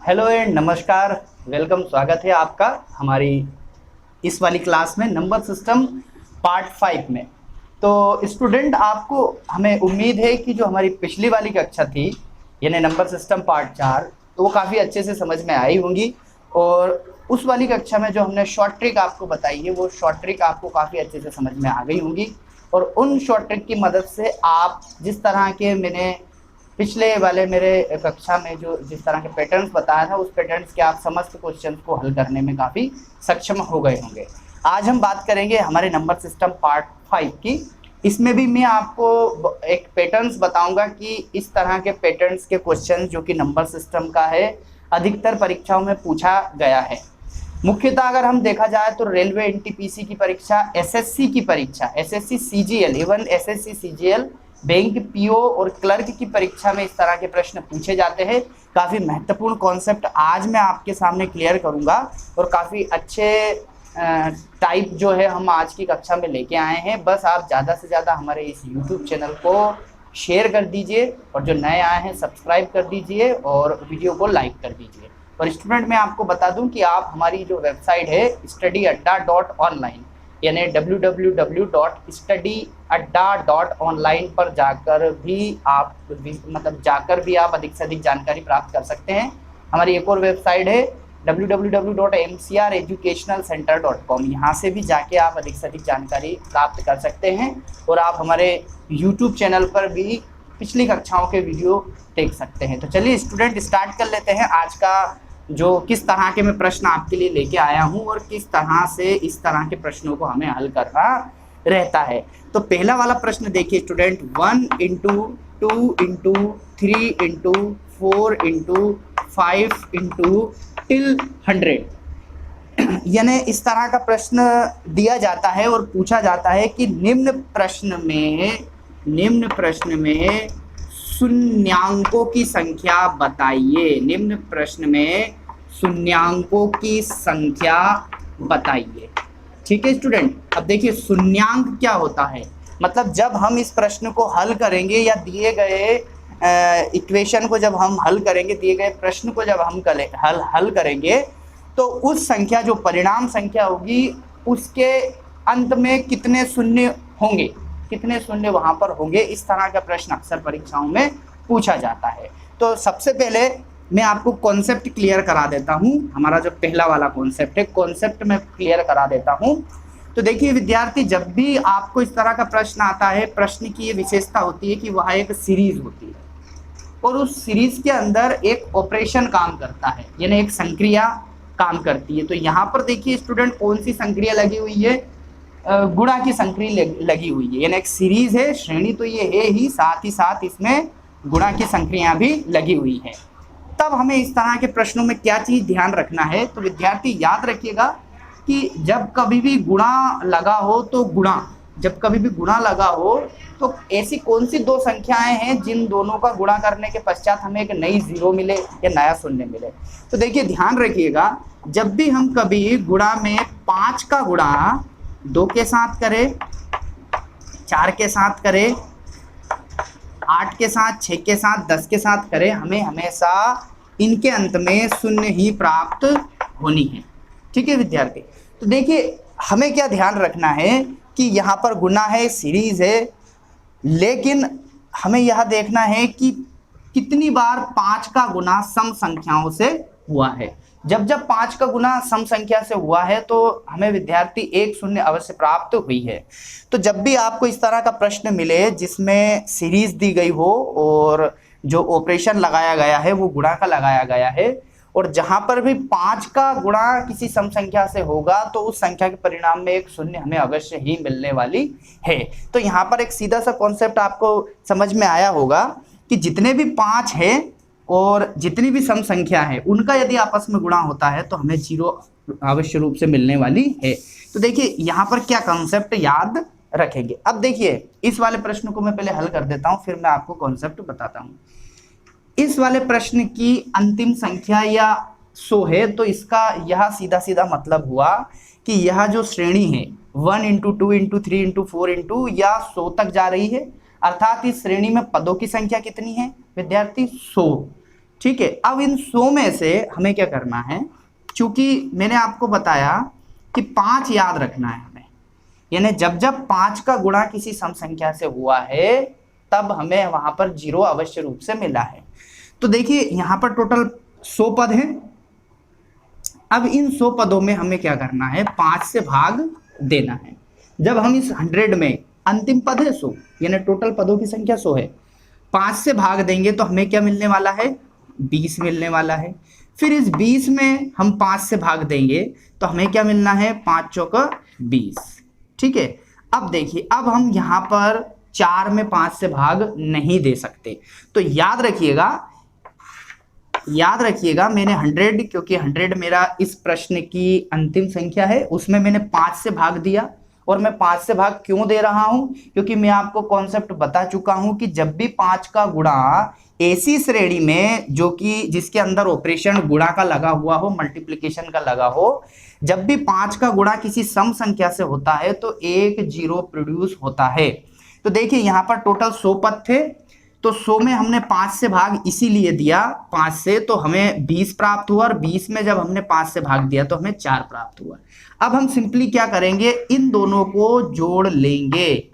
Hello and नमस्कार, welcome, स्वागत है आपका हमारी इस वाली क्लास में नंबर सिस्टम पार्ट 5 में। तो स्टूडेंट, आपको हमें उम्मीद है कि जो हमारी पिछली वाली कक्षा थी यानी नंबर सिस्टम पार्ट 4, तो वो काफ़ी अच्छे से समझ में आई होंगी। और उस वाली कक्षा में जो हमने शॉर्ट ट्रिक आपको बताई है वो शॉर्ट ट्रिक आपको काफ़ी अच्छे से समझ में आ गई होंगी। और उन शॉर्ट ट्रिक की मदद से आप जिस तरह के मैंने पिछले वाले मेरे कक्षा में जो जिस तरह के पैटर्न्स बताया था उस पैटर्न्स के आप समस्त क्वेश्चंस को हल करने में काफ़ी सक्षम हो गए होंगे। आज हम बात करेंगे हमारे नंबर सिस्टम पार्ट 5 की। इसमें भी मैं आपको एक पैटर्न्स बताऊंगा कि इस तरह के पैटर्न्स के क्वेश्चंस जो कि नंबर सिस्टम का है अधिकतर परीक्षाओं में पूछा गया है। मुख्यतः अगर हम देखा जाए तो रेलवे एनटीपीसी की परीक्षा, एसएससी की परीक्षा, SSC CGL, even SSC CGL, bank PO और क्लर्क की परीक्षा में इस तरह के प्रश्न पूछे जाते हैं। काफ़ी महत्वपूर्ण कॉन्सेप्ट आज मैं आपके सामने क्लियर करूंगा और काफ़ी अच्छे टाइप जो है हम आज की कक्षा में लेके आए हैं। बस आप ज़्यादा से ज़्यादा हमारे इस यूट्यूब चैनल को शेयर कर दीजिए और जो नए आए हैं सब्सक्राइब कर दीजिए और वीडियो को लाइक कर दीजिए। और स्टूडेंट, मैं आपको बता दूं कि आप हमारी जो वेबसाइट है studyadda.online यानी www.studyadda.online पर जाकर भी आप अधिक से अधिक जानकारी प्राप्त कर सकते हैं। हमारी एक और वेबसाइट है www.mcreducationalcenter.com, यहाँ से भी जाके आप अधिक से अधिक जानकारी प्राप्त कर सकते हैं। और आप हमारे यूट्यूब चैनल पर भी पिछली कक्षाओं के वीडियो देख सकते हैं। तो चलिए स्टूडेंट, स्टार्ट कर लेते हैं आज का जो किस तरह के मैं प्रश्न आपके लिए लेके आया हूं और किस तरह से इस तरह के प्रश्नों को हमें हल करना रहता है। तो पहला वाला प्रश्न देखिए student, 1 into 2 into 3 into 4 into 5 into till 100 यानी इस तरह का प्रश्न दिया जाता है और पूछा जाता है कि निम्न प्रश्न में शून्यांकों की संख्या बताइए। निम्न प्रश्न में शून्यांकों की संख्या बताइए। ठीक है स्टूडेंट, अब देखिए शून्यांक क्या होता है। मतलब जब हम इस प्रश्न को हल करेंगे या दिए गए इक्वेशन को जब हम हल करेंगे, दिए गए प्रश्न को जब हम हल करेंगे तो उस संख्या जो परिणाम संख्या होगी उसके अंत में कितने शून्य होंगे, कितने शून्य वहां पर होंगे, इस तरह का प्रश्न अक्सर परीक्षाओं में पूछा जाता है। तो सबसे पहले मैं आपको कॉन्सेप्ट क्लियर करा देता हूं। हमारा जो पहला वाला कॉन्सेप्ट है, कॉन्सेप्ट में क्लियर करा देता हूं। तो देखिए विद्यार्थी, जब भी आपको इस तरह का प्रश्न आता है, प्रश्न की ये विशेषता होती है कि वह एक सीरीज होती है और उस सीरीज के अंदर एक ऑपरेशन काम करता है यानी एक संक्रिया काम करती है। तो यहाँ पर देखिए स्टूडेंट, कौन सी संक्रिया लगी हुई है? गुणा की संक्रिया लगी हुई है। यानी एक सीरीज है, श्रेणी तो ये है ही, साथ ही साथ इसमें गुणा की संक्रिया भी लगी हुई है। तब हमें इस तरह के प्रश्नों में क्या चीज ध्यान रखना है? तो विद्यार्थी याद रखिएगा कि जब कभी भी गुणा लगा हो तो ऐसी कौन सी दो संख्याएं हैं जिन दोनों का गुणा करने के पश्चात हमें एक नई जीरो मिले या नया शून्य मिले। तो देखिए ध्यान रखिएगा, जब भी हम कभी गुणा में 5 का गुणा 2 के साथ करें, 4 के साथ करें, 8 के साथ, 6 के साथ, 10 के साथ करें, हमें हमेशा इनके अंत में शून्य ही प्राप्त होनी है। ठीक है विद्यार्थी, तो देखिए हमें क्या ध्यान रखना है कि यहाँ पर गुणा है, सीरीज है, लेकिन हमें यह देखना है कि कितनी बार 5 का गुणा सम संख्याओं से हुआ है। जब 5 का गुना सम संख्या से हुआ है तो हमें विद्यार्थी एक शून्य अवश्य प्राप्त हुई है। तो जब भी आपको इस तरह का प्रश्न मिले जिसमें सीरीज दी गई हो और जो ऑपरेशन लगाया गया है वो गुणा का लगाया गया है और जहां पर भी 5 का गुणा किसी सम संख्या से होगा तो उस संख्या के परिणाम में एक शून्य हमें अवश्य ही मिलने वाली है। तो यहाँ पर एक सीधा सा कॉन्सेप्ट आपको समझ में आया होगा कि जितने भी 5 है और जितनी भी सम संख्या है उनका यदि आपस में गुणा होता है तो हमें जीरो अवश्य रूप से मिलने वाली है। तो देखिए यहाँ पर क्या कॉन्सेप्ट याद रखेंगे। अब देखिए इस वाले प्रश्न को मैं पहले हल कर देता हूँ, फिर मैं आपको कॉन्सेप्ट बताता हूँ। इस वाले प्रश्न की अंतिम संख्या या 100 है, तो इसका यह सीधा सीधा मतलब हुआ कि यह जो श्रेणी है 1 इंटू 2 इंटू 3 इंटू 4 इंटू या 100 तक जा रही है। अर्थात इस श्रेणी में पदों की संख्या कितनी है विद्यार्थी? 100। ठीक है। अब इन 100 में से हमें क्या करना है, क्योंकि मैंने आपको बताया कि 5 याद रखना है हमें, यानी जब जब 5 का गुणा किसी सम संख्या से हुआ है तब हमें वहां पर 0 अवश्य रूप से मिला है। तो देखिए यहाँ पर टोटल 100 पद हैं। अब इन 100 पदों में हमें क्या करना है, 5 से भाग देना है। जब हम इस 100 में अंतिम पद है 100, यानी टोटल पदों की संख्या 100 है, 5 से भाग देंगे तो हमें क्या मिलने वाला है, 20 मिलने वाला है। फिर इस 20 में हम 5 से भाग देंगे तो हमें क्या मिलना है, 5 चौका 20। ठीक है। अब देखिए, अब हम यहाँ पर 4 में 5 से भाग नहीं दे सकते, तो याद रखिएगा मैंने 100, क्योंकि 100 मेरा इस प्रश्न की अंतिम संख्या है, उसमें मैंने 5 से भाग दिया। और मैं 5 से भाग क्यों दे रहा हूं, क्योंकि मैं आपको कॉन्सेप्ट बता चुका हूं कि जब भी 5 का गुणा ऐसी श्रेणी में जो कि जिसके अंदर ऑपरेशन गुणा का लगा हुआ हो, मल्टीप्लिकेशन का लगा हो, जब भी 5 का गुणा किसी सम संख्या से होता है तो एक 0 प्रोड्यूस होता है। तो देखिए यहाँ पर टोटल 100 पद थे, तो 100 में हमने 5 से भाग इसीलिए दिया 5 से, तो हमें 20 प्राप्त हुआ, और 20 में जब हमने 5 से भाग दिया तो हमें 4 प्राप्त हुआ। अब हम सिंपली क्या करेंगे, इन दोनों को जोड़ लेंगे,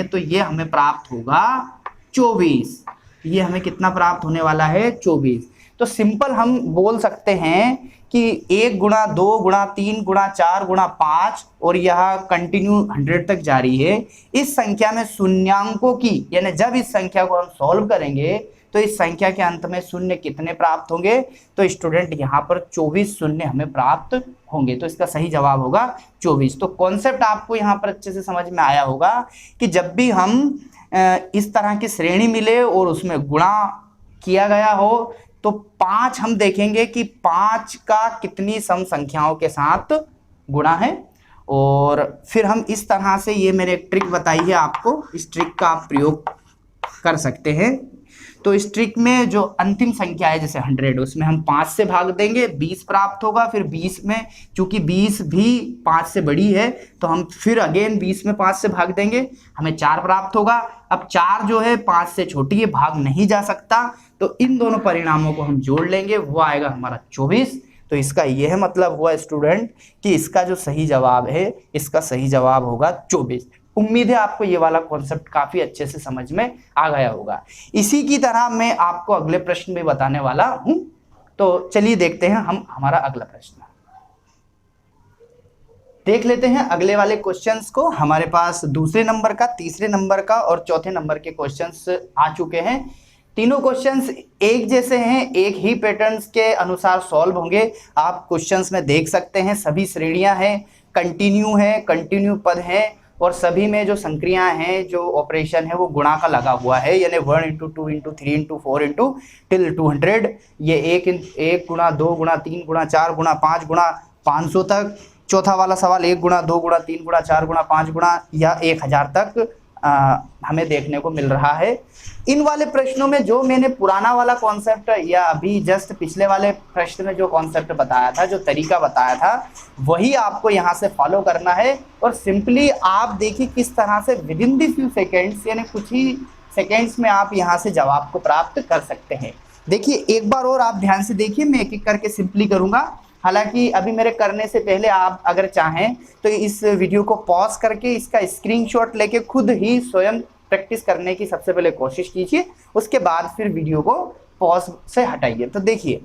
तो ये हमें प्राप्त होगा 24। ये हमें कितना प्राप्त होने वाला है, 24। तो सिंपल हम बोल सकते हैं कि 1 गुणा 2 गुणा 3 गुणा 4 गुणा 5, और यह कंटिन्यू 100 तक जारी है। इस संख्या में शून्यांकों की, यानी जब इस संख्या को हम सॉल्व करेंगे तो इस संख्या के अंत में शून्य कितने प्राप्त होंगे, तो स्टूडेंट यहाँ पर 24 शून्य हमें प्राप्त होंगे। तो इसका सही जवाब होगा 24। तो कॉन्सेप्ट आपको यहाँ पर अच्छे से समझ में आया होगा कि जब भी हम इस तरह की श्रेणी मिले और उसमें गुणा किया गया हो तो 5 हम देखेंगे कि 5 का कितनी सम संख्याओं के साथ गुणा है, और फिर हम इस तरह से, ये मैंने एक ट्रिक बताई है आपको, इस ट्रिक का आप प्रयोग कर सकते हैं। तो इस ट्रिक में जो अंतिम संख्या है जैसे 100, उसमें हम 5 से भाग देंगे, 20 प्राप्त होगा। फिर 20 में चूंकि 20 भी 5 से बड़ी है तो हम फिर अगेन 20 में 5 से भाग देंगे, हमें 4 प्राप्त होगा। अब 4 जो है 5 से छोटी है, भाग नहीं जा सकता, तो इन दोनों परिणामों को हम जोड़ लेंगे, वो आएगा हमारा 24। तो इसका यह मतलब हुआ स्टूडेंट कि इसका जो सही जवाब है, इसका सही जवाब होगा 24। उम्मीद है आपको ये वाला कॉन्सेप्ट काफी अच्छे से समझ में आ गया होगा। इसी की तरह मैं आपको अगले प्रश्न भी बताने वाला हूं, तो चलिए देखते हैं हम हमारा अगला प्रश्न। देख लेते हैं अगले वाले क्वेश्चंस को। हमारे पास दूसरे नंबर का, तीसरे नंबर का और चौथे नंबर के क्वेश्चंस आ चुके हैं। तीनों क्वेश्चंस एक जैसे हैं, एक ही पैटर्न्स के अनुसार सॉल्व होंगे। आप क्वेश्चंस में देख सकते हैं सभी श्रेणियां हैं, कंटिन्यू है, कंटिन्यू पद है, और सभी में जो संक्रियाएं हैं, जो ऑपरेशन है वो गुणा का लगा हुआ है, यानी 1 × 2 × 3 × 4 × टिल 200। ये 1 गुणा 2 गुणा 3 गुणा 4 गुणा 5 गुणा 500 तक। चौथा वाला सवाल 1 गुणा 2 गुणा 3 गुणा 4 गुणा 5 गुणा या 1000 तक हमें देखने को मिल रहा है। इन वाले प्रश्नों में जो मैंने पुराना वाला कॉन्सेप्ट या अभी जस्ट पिछले वाले प्रश्न में जो कॉन्सेप्ट बताया था, जो तरीका बताया था, वही आपको यहाँ से फॉलो करना है। और सिंपली आप देखिए किस तरह से with in the few seconds, यानी कुछ ही सेकेंड्स में आप यहाँ से जवाब को प्राप्त कर सकते हैं। देखिए एक बार और आप ध्यान से देखिए, मैं एक एक करके सिंपली करूँगा। हालांकि अभी मेरे करने से पहले आप अगर चाहें तो इस वीडियो को पॉज करके इसका स्क्रीनशॉट लेके खुद ही स्वयं प्रैक्टिस करने की सबसे पहले कोशिश कीजिए, उसके बाद फिर वीडियो को पॉज से हटाइए। तो देखिए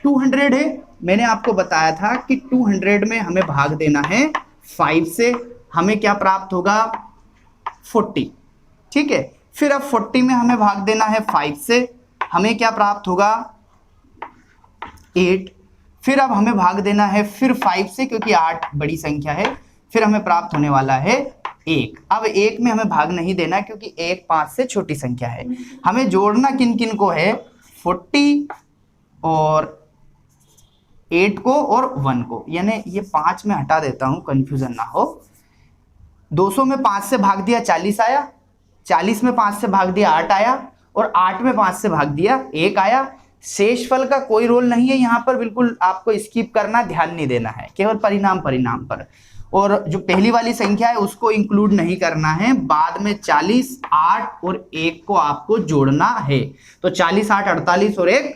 200 है, मैंने आपको बताया था कि 200 में हमें भाग देना है 5 से, हमें क्या प्राप्त होगा 40। ठीक है। फिर अब 40 में हमें भाग देना है 5 से, हमें क्या प्राप्त होगा 8। फिर अब हमें भाग देना है फिर 5 से, क्योंकि 8 बड़ी संख्या है, फिर हमें प्राप्त होने वाला है 1। अब 1 में हमें भाग नहीं देना क्योंकि 1 5 से छोटी संख्या है। हमें जोड़ना किन किन को है, 40 और 8 को और 1 को, यानी ये 5 में हटा देता हूं कंफ्यूजन ना हो। 200 में 5 से भाग दिया 40 आया, 40 में 5 से भाग दिया 8 आया, और 8 में 5 से भाग दिया 1 आया। शेषफल का कोई रोल नहीं है यहाँ पर, बिल्कुल आपको स्किप करना, ध्यान नहीं देना है, केवल परिणाम पर। और जो पहली वाली संख्या है उसको इंक्लूड नहीं करना है, बाद में 40, 8 और 1 को आपको जोड़ना है। तो 40, 8, 48 और 1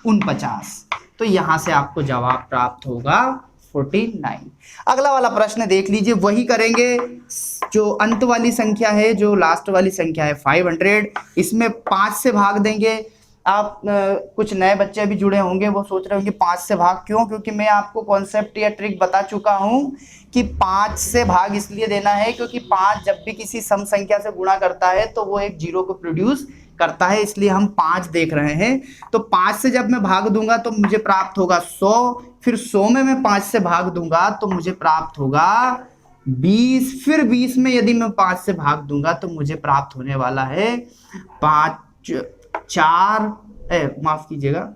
49। तो यहां से आपको जवाब प्राप्त होगा 49। अगला वाला प्रश्न देख लीजिए, वही करेंगे। जो अंत वाली संख्या है, जो लास्ट वाली संख्या है 500, इसमें 5 से भाग देंगे। आप कुछ नए बच्चे भी जुड़े होंगे, वो सोच रहे होंगे 5 से भाग क्यों, क्योंकि मैं आपको कॉन्सेप्ट या ट्रिक बता चुका हूं कि 5 से भाग इसलिए देना है क्योंकि 5 जब भी किसी सम संख्या से गुणा करता है तो वो एक जीरो को प्रोड्यूस करता है, इसलिए हम 5 देख रहे हैं। तो 5 से जब मैं भाग दूंगा तो मुझे प्राप्त होगा 100, फिर 100 में मैं 5 से भाग दूंगा तो मुझे प्राप्त होगा 20, फिर 20 में यदि मैं 5 से भाग दूंगा तो मुझे प्राप्त होने वाला है 5, 4, माफ कीजिएगा,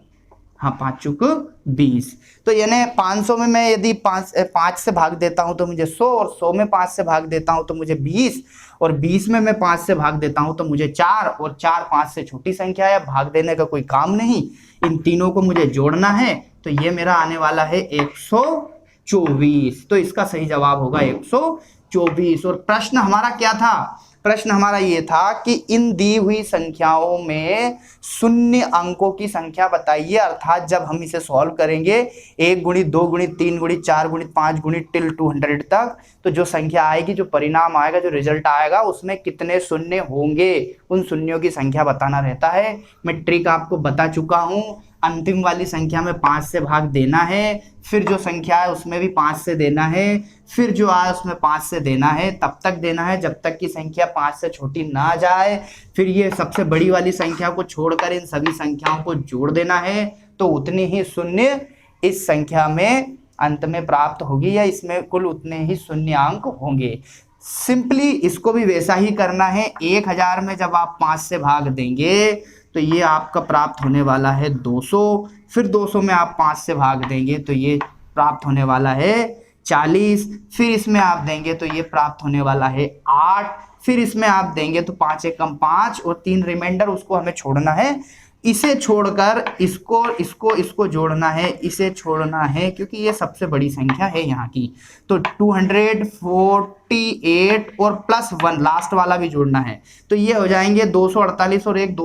हाँ 5 चुक 20। तो यानी 500 में मैं यदि 5 से भाग देता हूं तो मुझे 100, और 100 में 5 से भाग देता हूं तो मुझे 20, और 20 में मैं 5 से भाग देता हूं तो मुझे 4, और 4 5 से छोटी संख्या है, भाग देने का कोई काम नहीं, इन तीनों को मुझे जोड़ना है। तो ये मेरा आने वाला है 124। तो इसका सही जवाब होगा 124। और प्रश्न हमारा क्या था? प्रश्न हमारा ये था कि इन दी हुई संख्याओं में शून्य अंकों की संख्या बताइए, अर्थात जब हम इसे सॉल्व करेंगे 1 गुणित 2 गुणित 3 गुणित 4 गुणित 5 गुणित टिल 200 तक, तो जो संख्या आएगी, जो परिणाम आएगा, जो रिजल्ट आएगा, उसमें कितने शून्य होंगे, उन शून्यों की संख्या बताना रहता है। मैं ट्रिक आपको बता चुका हूं। अंतिम वाली संख्या में 5 से भाग देना है, फिर जो संख्या है उसमें भी 5 से देना है, फिर जो आए उसमें 5 से देना है, तब तक देना है जब तक कि संख्या 5 से छोटी ना जाए। फिर ये सबसे बड़ी वाली संख्या को छोड़कर इन सभी संख्याओं को जोड़ देना है, तो उतनी ही शून्य इस संख्या में अंत में प्राप्त होगी, या इसमें कुल उतने ही शून्य अंक होंगे। सिंपली इसको भी वैसा ही करना है। 1000 में जब आप 5 से भाग देंगे तो ये आपका प्राप्त होने वाला है 200, फिर 200 में आप 5 से भाग देंगे तो ये प्राप्त होने वाला है 40, फिर इसमें आप देंगे तो ये प्राप्त होने वाला है 8, फिर इसमें आप देंगे तो 5 एकम 5 और 3 रिमाइंडर, उसको हमें छोड़ना है। इसे छोड़कर इसको जोड़ना है, इसे छोड़ना है, क्योंकि ये सबसे बड़ी संख्या है यहाँ की। तो 248 और +1 लास्ट वाला भी जोड़ना है, तो ये हो जाएंगे 248 और 1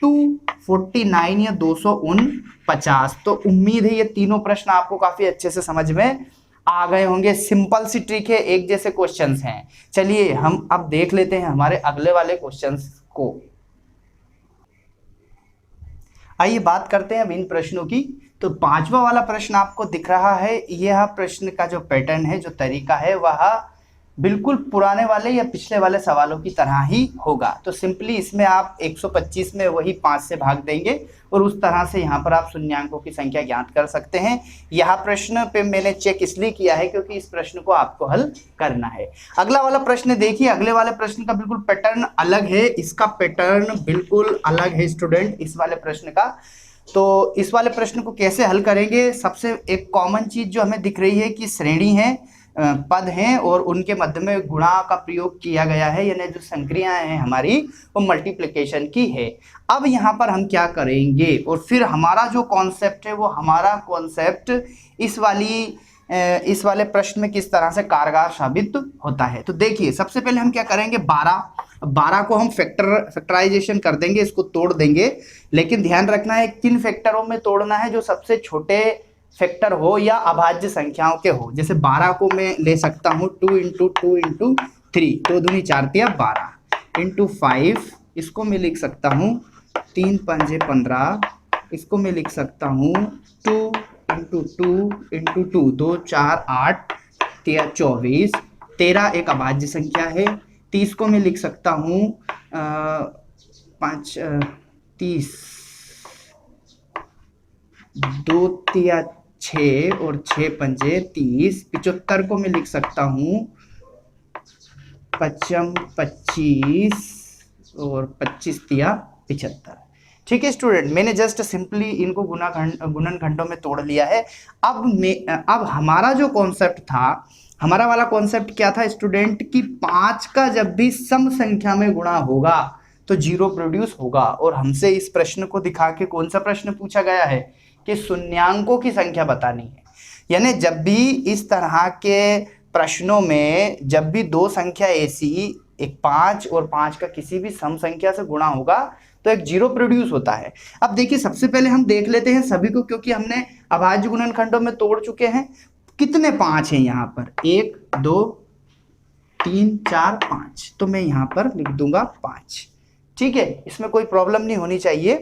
249 या 249। तो उम्मीद है ये तीनों प्रश्न आपको काफी अच्छे से समझ में आ गए होंगे। सिंपल सी ट्रिक है, एक जैसे क्वेश्चंस हैं। चलिए हम अब देख लेते हैं हमारे अगले वाले क्वेश्चंस को। आइए बात करते हैं अब इन प्रश्नों की। तो 5वां वाला प्रश्न आपको दिख रहा है, यह प्रश्न का जो पैटर्न है, जो तरीका है, वह बिल्कुल पुराने वाले या पिछले वाले सवालों की तरह ही होगा। तो सिंपली इसमें आप 125 में वही 5 से भाग देंगे और उस तरह से यहाँ पर आप शून्यांकों की संख्या ज्ञात कर सकते हैं। यह प्रश्न पे मैंने चेक इसलिए किया है क्योंकि इस प्रश्न को आपको हल करना है। अगला वाला प्रश्न देखिए, अगले वाले प्रश्न का बिल्कुल पैटर्न अलग है, इसका पैटर्न बिल्कुल अलग है स्टूडेंट इस वाले प्रश्न का। तो इस वाले प्रश्न को कैसे हल करेंगे? सबसे एक कॉमन चीज जो हमें दिख रही है कि श्रेणी है, पद हैं और उनके मध्य में गुणा का प्रयोग किया गया है, यानी जो संक्रियाएं हैं हमारी वो मल्टीप्लिकेशन की है। अब यहाँ पर हम क्या करेंगे, और फिर हमारा जो कॉन्सेप्ट है वो हमारा कॉन्सेप्ट इस वाले प्रश्न में किस तरह से कारगर साबित होता है। तो देखिए सबसे पहले हम क्या करेंगे, 12 को हम फैक्टराइजेशन कर देंगे, इसको तोड़ देंगे। लेकिन ध्यान रखना है किन फैक्टरों में तोड़ना है, जो सबसे छोटे फैक्टर हो या अभाज्य संख्याओं के हो। जैसे 12 को मैं ले सकता हूँ 2 × 2 × 3, 2 दूनी 4 तिया 12 × 5, इसको मैं लिख सकता हूँ 3 × 5 = 15, इसको मैं लिख सकता हूँ 2 × 2 × 2, 2 4 8 तिया 24, 13 एक अभाज्य संख्या है। 30 को मैं लिख सकता हूँ 30, 2 तिया 6 और 6 पंजे 30। 75 को मैं लिख सकता हूँ 25 और 25 तिया 75। ठीक है स्टूडेंट, मैंने जस्ट सिंपली इनको गुणन खंडों में तोड़ लिया है। अब हमारा जो कॉन्सेप्ट था, हमारा वाला कॉन्सेप्ट क्या था स्टूडेंट, कि 5 का जब भी सम संख्या में गुणा होगा तो 0 प्रोड्यूस होगा। और हमसे इस प्रश्न को दिखा के कौन सा प्रश्न पूछा गया है कि शून्यांकों की संख्या बतानी है। यानी जब भी इस तरह के प्रश्नों में जब भी दो संख्या ऐसी एक 5 और 5 का किसी भी सम संख्या से गुणा होगा तो एक जीरो प्रोड्यूस होता है। अब देखिए सबसे पहले हम देख लेते हैं सभी को, क्योंकि हमने अभाज्य गुणनखंडों में तोड़ चुके हैं। कितने 5 हैं यहाँ पर, 1 2 3 4 5, तो मैं यहाँ पर लिख दूंगा 5। ठीक है, इसमें कोई प्रॉब्लम नहीं होनी चाहिए,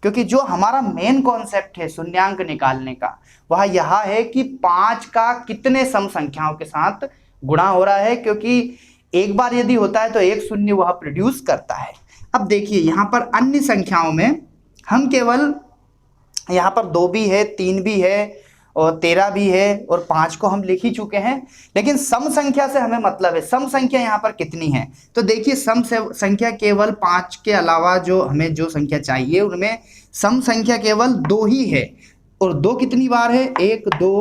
क्योंकि जो हमारा मेन कॉन्सेप्ट है शून्यांक निकालने का वह यह है कि 5 का कितने सम संख्याओं के साथ गुणा हो रहा है, क्योंकि एक बार यदि होता है तो एक शून्य वह प्रोड्यूस करता है। अब देखिए यहाँ पर अन्य संख्याओं में हम केवल यहाँ पर 2 भी है, 3 भी है और 13 भी है और 5 को हम लिख ही चुके हैं, लेकिन सम संख्या से हमें मतलब है। सम संख्या यहाँ पर कितनी है, तो देखिए सम संख्या केवल 5 के अलावा जो हमें जो संख्या चाहिए उनमें सम संख्या केवल 2 ही है। और 2 कितनी बार है, 1 2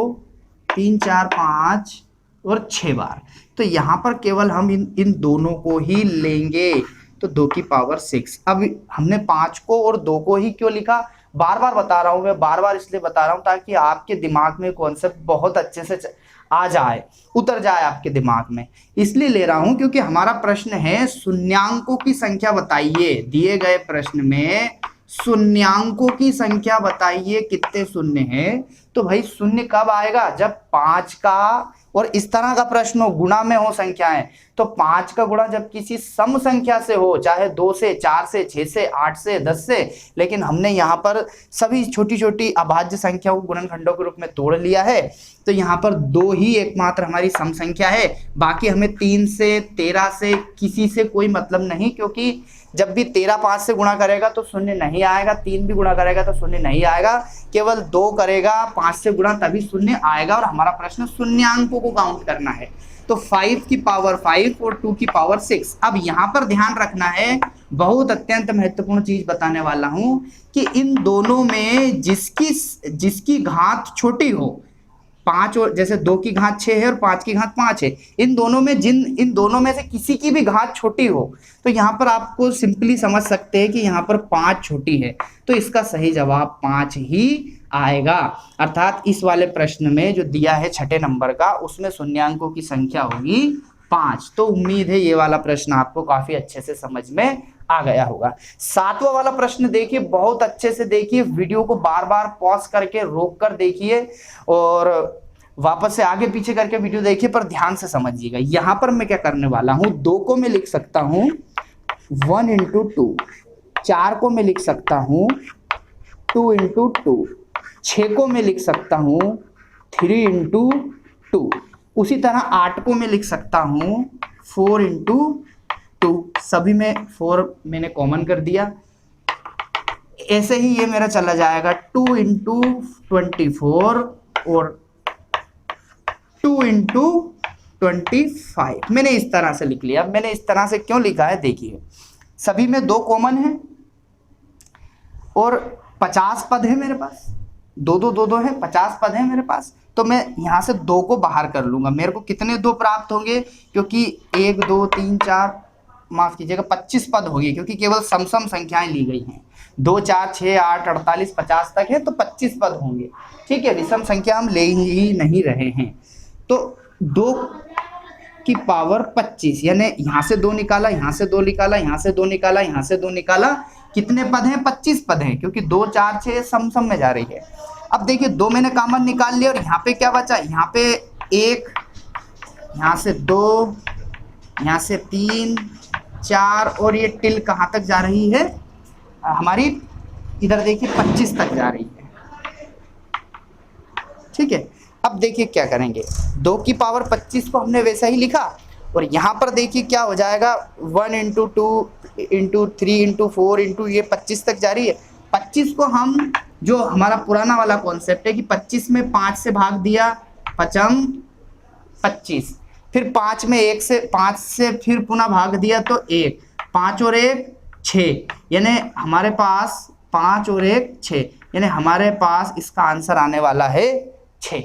3 4 5 और 6 बार। तो यहाँ पर केवल हम इन दोनों को ही लेंगे, तो 2 की पावर 6। अब हमने 5 को और 2 को ही क्यों लिखा, बार बार बता रहा हूँ मैं, बार बार इसलिए बता रहा हूँ ताकि आपके दिमाग में कॉन्सेप्ट बहुत अच्छे से आ जाए, उतर जाए आपके दिमाग में। इसलिए ले रहा हूँ क्योंकि हमारा प्रश्न है शून्यांकों की संख्या बताइए। दिए गए प्रश्न में शून्यांकों की संख्या बताइए, कितने शून्य हैं। तो भाई शून्य कब आएगा, जब 5 का और इस तरह का प्रश्न हो, गुणा में हो संख्याएं, तो 5 का गुणा जब किसी सम संख्या से हो, चाहे 2 से 4 से 6 से 8 से 10 से, लेकिन हमने यहाँ पर सभी छोटी छोटी अभाज्य संख्याओं को गुणनखंडों के रूप में तोड़ लिया है। तो यहाँ पर 2 ही एकमात्र हमारी सम संख्या है, बाकी हमें 3 से 13 से किसी से कोई मतलब नहीं, क्योंकि जब भी 13 5 से गुणा करेगा तो शून्य नहीं आएगा, 3 भी गुणा करेगा तो शून्य नहीं आएगा, केवल 2 करेगा 5 से गुणा तभी शून्य आएगा। और हमारा प्रश्न शून्यांकों को काउंट करना है, तो 5 की पावर 5 और 2 की पावर 6। अब यहाँ पर ध्यान रखना है, बहुत अत्यंत महत्वपूर्ण चीज बताने वाला हूं कि इन दोनों में जिसकी घात छोटी हो, 5 और जैसे 2 की घात 6 है और 5 की घात 5 है, इन दोनों में से किसी की भी घात छोटी हो, तो यहाँ पर आपको सिंपली समझ सकते हैं कि यहाँ पर 5 छोटी है, तो इसका सही जवाब 5 ही आएगा। अर्थात इस वाले प्रश्न में जो दिया है 6ठे नंबर का, उसमें शून्यांकों की संख्या होगी 5। तो उम्मीद है ये वाला प्रश्न आपको काफी अच्छे से समझ में आ गया होगा। 7वां वाला प्रश्न देखिए, बहुत अच्छे से देखिए, वीडियो को बार बार पॉज करके रोक कर देखिए और वापस से आगे पीछे करके वीडियो देखिए, पर ध्यान से समझिएगा। यहां पर मैं क्या करने वाला हूं, 2 को मैं लिख सकता हूं 1 into 2, 4 को मैं लिख सकता हूं 2 into 2, 6 को मैं लिख सकता हूं 3 into 2, उसी तरह 8 को मैं लिख सकता हूं 4 into 2। सभी में 4 मैंने कॉमन कर दिया। ऐसे ही ये मेरा चला जाएगा 2 into 24 और 2 into 25। मैंने इस तरह से लिख लिया। मैंने इस तरह से क्यों लिखा है, देखिए सभी में 2 कॉमन है और 50 पद है मेरे पास, 2 है, 50 पद है मेरे पास। तो मैं यहाँ से 2 को बाहर कर लूंगा, मेरे को कितने 2 प्राप्त होंगे, क्योंकि 1 2 3 4 माफ कीजिएगा 25 पद होगी, क्योंकि केवल सम संख्याएं ली गई हैं। 2 4 6 8 48 50 तक है, तो 25 पद होंगे। ठीक है, विषम संख्या हम ले ही नहीं रहे हैं। तो 2 की पावर 25, यानी यहाँ से 2 निकाला, यहाँ से 2 निकाला, यहाँ से 2 निकाला, यहाँ से 2 निकाला, कितने पद हैं, 25 पद हैं, क्योंकि 2 4 6 सम में जा रही है। अब देखिए 2 मैंने कॉमन निकाल लिया और यहाँ पे क्या बचा, यहाँ पे 1, यहाँ से 2, यहाँ से 3 4 और ये टिल कहाँ तक जा रही है हमारी, इधर देखिए 25 तक जा रही है। ठीक है, अब देखिए क्या करेंगे, 2 की पावर 25 को हमने वैसा ही लिखा और यहाँ पर देखिए क्या हो जाएगा, 1 into 2 into 3 into 4 into ये 25 तक जा रही है। 25 को हम, जो हमारा पुराना वाला कॉन्सेप्ट है कि 25 में 5 से भाग दिया, 5 25, फिर 5 में 5 से फिर पुनः भाग दिया तो 1, 5 और 1 6, यानी हमारे पास 5 और 1 6, यानी हमारे पास इसका आंसर आने वाला है 6,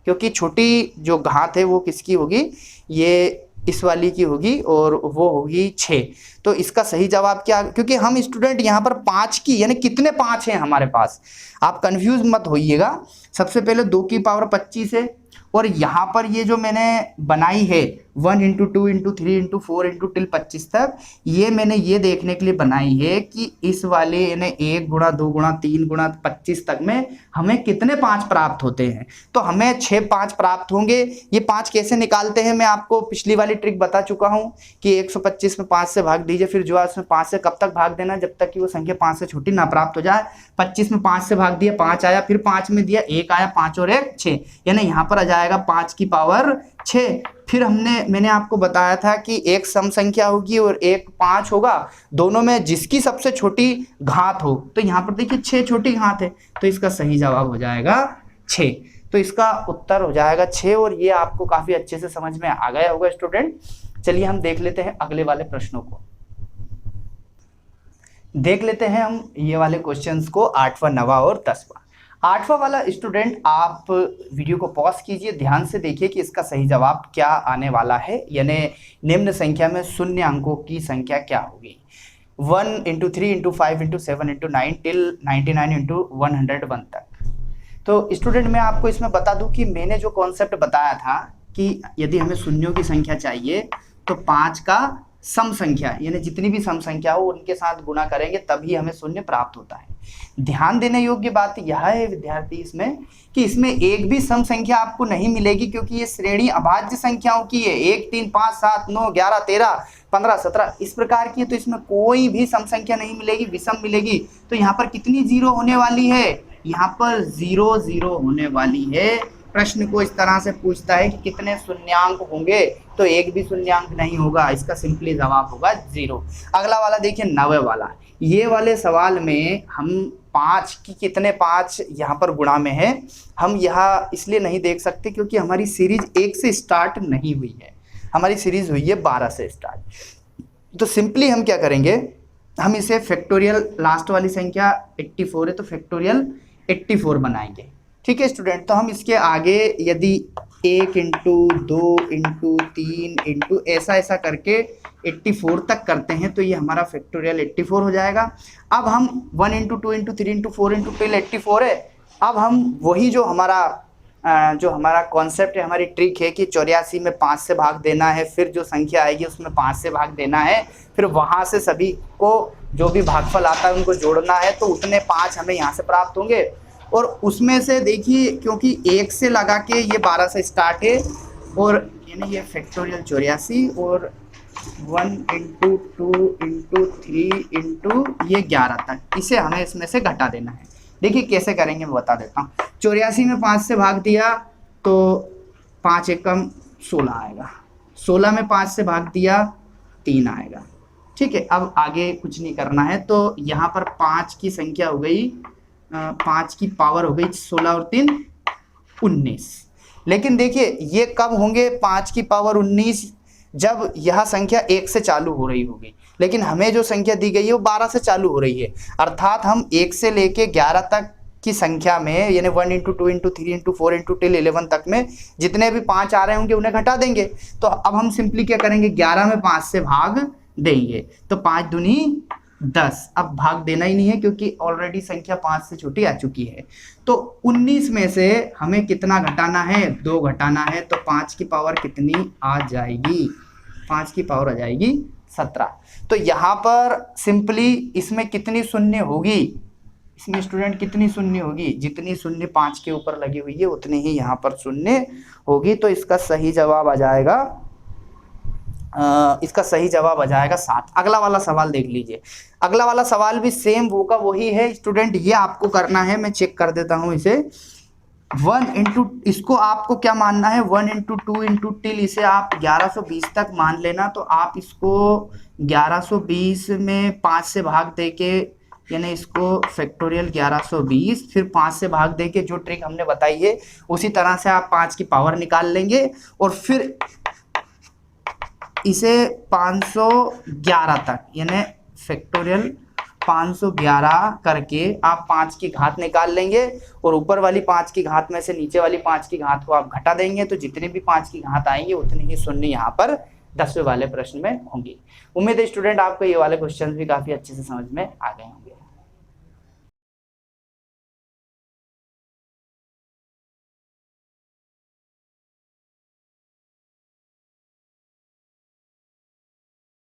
क्योंकि छोटी जो घात है वो किसकी होगी, ये इस वाली की होगी और वो होगी 6। तो इसका सही जवाब क्या, क्योंकि हम स्टूडेंट यहाँ पर 5 की, यानी कितने 5 हैं हमारे पास, आप कंफ्यूज मत होइएगा। सबसे पहले 2 की पावर 25 है, और यहाँ पर ये जो मैंने बनाई है 1 into 2 into 3 into 4 into till 25 तक, ये मैंने ये देखने के लिए बनाई है कि इस वाले यानी 1 गुणा 2 गुणा 3 गुणा 25 तक में हमें कितने 5 प्राप्त होते हैं। तो हमें 6 5 प्राप्त होंगे। ये 5 कैसे निकालते हैं मैं आपको पिछली वाली ट्रिक बता चुका हूँ कि 125 में 5 से भाग दीजिए, फिर जो है उसमें 5 से कब तक भाग देना, जब तक कि वो संख्या 5 से छोटी ना प्राप्त हो जाए। 25 में 5 से भाग दिया 5 आया, फिर 5 में दिया 1 आया, 5 और 1 6, यानी यहाँ पर आ जाएगा 5 की पावर 6। फिर मैंने आपको बताया था कि एक सम संख्या होगी और एक 5 होगा, दोनों में जिसकी सबसे छोटी घात हो। तो यहाँ पर देखिए 6 छोटी घात है, तो इसका सही जवाब हो जाएगा 6। तो इसका उत्तर हो जाएगा 6, और ये आपको काफी अच्छे से समझ में आ गया होगा स्टूडेंट। चलिए हम देख लेते हैं अगले वाले प्रश्नों को। देख लेते हैं हम ये वाले क्वेश्चंस को, 8वां 9वां और 10वां। 8वां वाला स्टूडेंट आप वीडियो को पॉज कीजिए, ध्यान से देखिए कि इसका सही जवाब क्या आने वाला है, यानी निम्न संख्या में शून्य अंकों की संख्या क्या होगी। 1 into 3 into 5 into 7 into 9 till 99 into 101 तक। तो स्टूडेंट मैं आपको इसमें बता दूं कि मैंने जो कॉन्सेप्ट बताया था कि यदि हमें शून्यों की संख्या चाहिए तो 5 का सम संख्या यानी जितनी भी सम संख्या हो उनके साथ गुणा करेंगे तभी हमें शून्य प्राप्त होता है। ध्यान देने योग्य बात यह है विद्यार्थी इसमें कि इसमें एक भी सम संख्या आपको नहीं मिलेगी, क्योंकि ये श्रेणी अभाज्य संख्याओं की है। 1 3 5 7 9 11 13 15 17 इस प्रकार की है, तो इसमें कोई भी सम संख्या नहीं मिलेगी, विषम मिलेगी। तो यहाँ पर कितनी जीरो होने वाली है, यहाँ पर 0 0 होने वाली है। प्रश्न को इस तरह से पूछता है कि कितने शून्यांक होंगे, तो एक भी शून्यांक नहीं होगा, इसका सिंपली जवाब होगा 0। अगला वाला देखिए 9वें वाला। ये वाले सवाल में हम 5 की कितने 5 यहाँ पर गुणा में है, हम यहाँ इसलिए नहीं देख सकते क्योंकि हमारी सीरीज 1 से स्टार्ट नहीं हुई है, हमारी सीरीज हुई है 12 से स्टार्ट। तो सिंपली हम क्या करेंगे, हम इसे फैक्टोरियल, लास्ट वाली संख्या 84 है तो फैक्टोरियल 84 बनाएंगे। ठीक है स्टूडेंट, तो हम इसके आगे यदि 1 इंटू 2 इंटू 3 इंटू ऐसा करके 84 तक करते हैं तो ये हमारा फैक्टोरियल 84 हो जाएगा। अब हम 1 into 2 into 3 into 4 into till 84 है। अब हम वही जो हमारा कॉन्सेप्ट है, हमारी ट्रिक है कि 84 में 5 से भाग देना है, फिर जो संख्या आएगी उसमें 5 से भाग देना है, फिर वहाँ से सभी को जो भी भागफल आता है उनको जोड़ना है, तो उतने 5 हमें यहाँ से प्राप्त होंगे। और उसमें से देखिए क्योंकि 1 से लगा के ये 12 से स्टार्ट है, और यानी ये फैक्टोरियल 84 और 1 इंटू 2 इंटू 3 इंटू ये 11 तक, इसे हमें इसमें से घटा देना है। देखिए कैसे करेंगे मैं बता देता हूँ। 84 में 5 से भाग दिया तो 5 एकम 16 आएगा, 16 में 5 से भाग दिया 3 आएगा। ठीक है, अब आगे कुछ नहीं करना है, तो यहाँ पर 5 की संख्या हो गई, 5 की पावर हो गई 16 और 3 19। लेकिन देखिए ये कब होंगे 5 की पावर 19, जब यह संख्या 1 से चालू हो रही होगी। लेकिन हमें जो संख्या दी गई है वो 12 से चालू हो रही है, अर्थात हम 1 से लेके 11 तक की संख्या में यानी 1 into 2 into 3 into 4 into till 11 तक में जितने भी 5 आ रहे होंगे उन्हें घटा देंगे। तो अब हम सिंपली क्या करेंगे, 11 में 5 से भाग देंगे, तो 5 दूनी 10। अब भाग देना ही नहीं है क्योंकि ऑलरेडी संख्या 5 से छोटी आ चुकी है। तो 19 में से हमें कितना घटाना है, 2 घटाना है, तो 5 की पावर कितनी आ जाएगी, 5 की पावर आ जाएगी 17। तो यहाँ पर सिंपली इसमें कितनी शून्य होगी, इसमें स्टूडेंट कितनी शून्य होगी, जितनी शून्य 5 के ऊपर लगी हुई है उतनी ही यहाँ पर शून्य होगी। तो इसका सही जवाब आ जाएगा इसका सही जवाब आ जाएगा 7। अगला वाला सवाल देख लीजिए। अगला वाला सवाल भी सेम वो का वही है स्टूडेंट, ये आपको करना है, मैं चेक कर देता हूँ इसे। 1 इंटू, इसको आपको क्या मानना है, 1 इंटू 2 इंटू टिल, इसे आप 1120 तक मान लेना। तो आप इसको 1120 में 5 से भाग दे के यानी इसको फैक्टोरियल 1120 फिर 5 से भाग दे के जो ट्रिक हमने बताई है उसी तरह से आप 5 की पावर निकाल लेंगे, और फिर इसे 511 तक यानी फैक्टोरियल 511 करके आप 5 की घात निकाल लेंगे, और ऊपर वाली 5 की घात में से नीचे वाली 5 की घात को आप घटा देंगे, तो जितने भी 5 की घात आएंगे उतने ही शून्य यहाँ पर 10वें वाले प्रश्न में होंगी। उम्मीद है स्टूडेंट आपको ये वाले क्वेश्चन भी काफ़ी अच्छे से समझ में आ गए होंगे।